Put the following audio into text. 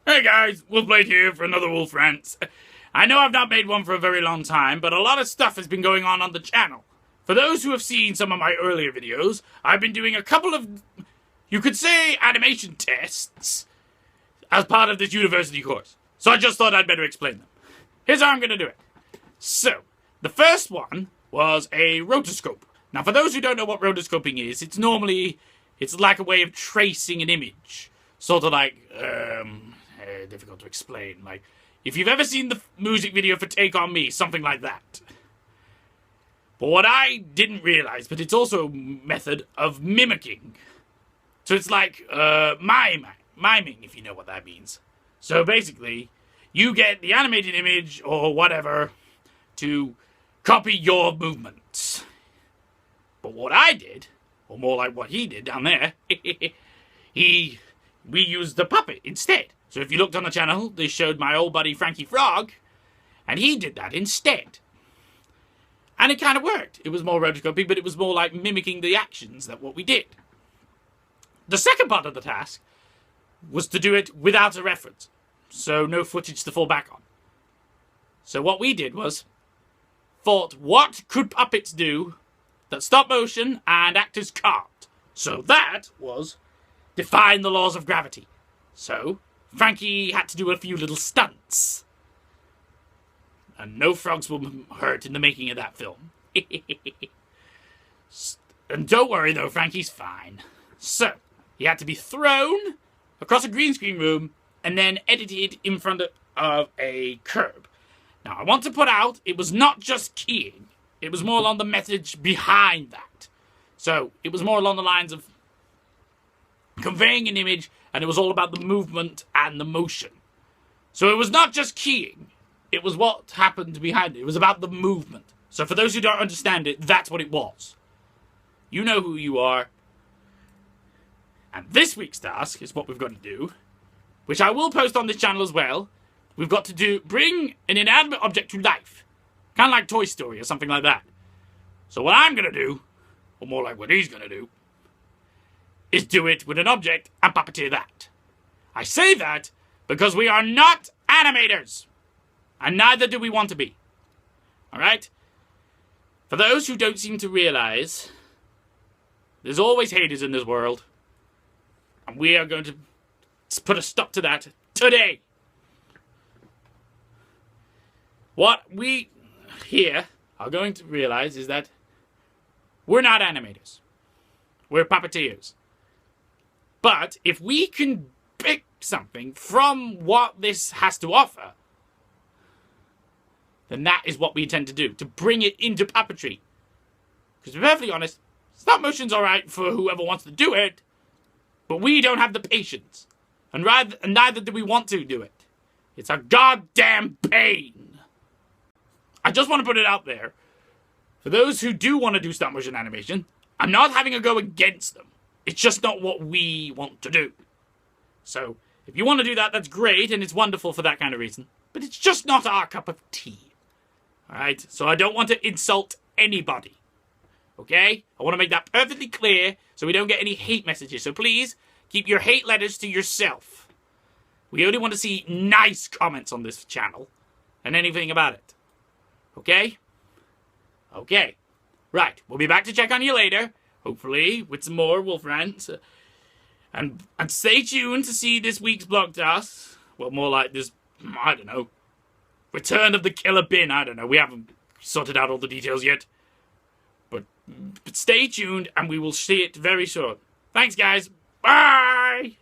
Hey guys, Wolfblade here for another Wolf Rants. I know I've not made one for a very long time, but a lot of stuff has been going on the channel. For those who have seen some of my earlier videos, I've been doing a couple of, you could say, animation tests as part of this university course. So I just thought I'd better explain them. Here's how I'm going to do it. So, the first one was a rotoscope. Now, for those who don't know what rotoscoping is, it's like a way of tracing an image. Sort of like, difficult to explain. Like, if you've ever seen the music video for Take On Me, something like that. But what I didn't realize, but it's also a method of mimicking. So it's like, miming, if you know what that means. So basically, you get the animated image, or whatever, to copy your movements. But what I did, or more like what he did down there, we used the puppet instead. So if you looked on the channel, they showed my old buddy Frankie Frog, and he did that instead. And it kind of worked. It was more rotoscoping, but it was more like mimicking the actions that what we did. The second part of the task was to do it without a reference. So no footage to fall back on. So what we did was thought, what could puppets do that stop motion and actors can't? So that was define the laws of gravity. So Frankie had to do a few little stunts. And no frogs were hurt in the making of that film. And don't worry though, Frankie's fine. So, he had to be thrown across a green screen room and then edited in front of a curb. Now, I want to put out, it was not just keying. It was more along the message behind that. So, it was more along the lines of conveying an image, and it was all about the movement and the motion. So it was not just keying. It was what happened behind it. It was about the movement. So for those who don't understand it, that's what it was. You know who you are. And this week's task is what we've got to do, which I will post on this channel as well. We've got to bring an inanimate object to life. Kind of like Toy Story or something like that. So what I'm going to do, or more like what he's going to do, is do it with an object and puppeteer that. I say that because we are not animators. And neither do we want to be. Alright? For those who don't seem to realize, there's always haters in this world. And we are going to put a stop to that today. What we here are going to realize is that we're not animators. We're puppeteers. But if we can pick something from what this has to offer, then that is what we intend to do, to bring it into puppetry. Because to be perfectly honest, stop motion's alright for whoever wants to do it, but we don't have the patience. And neither do we want to do it. It's a goddamn pain. I just want to put it out there. For those who do want to do stop motion animation, I'm not having a go against them. It's just not what we want to do. So, if you want to do that, that's great, and it's wonderful for that kind of reason. But it's just not our cup of tea. Alright? So I don't want to insult anybody. Okay? I want to make that perfectly clear so we don't get any hate messages. So please, keep your hate letters to yourself. We only want to see nice comments on this channel and anything about it. Okay? Okay. Right. We'll be back to check on you later. Hopefully, with some more Wolf Rants. And stay tuned to see this week's blog task. Well, more like this, I don't know, Return of the Killer Bin. I don't know. We haven't sorted out all the details yet. But stay tuned, and we will see it very soon. Thanks, guys. Bye!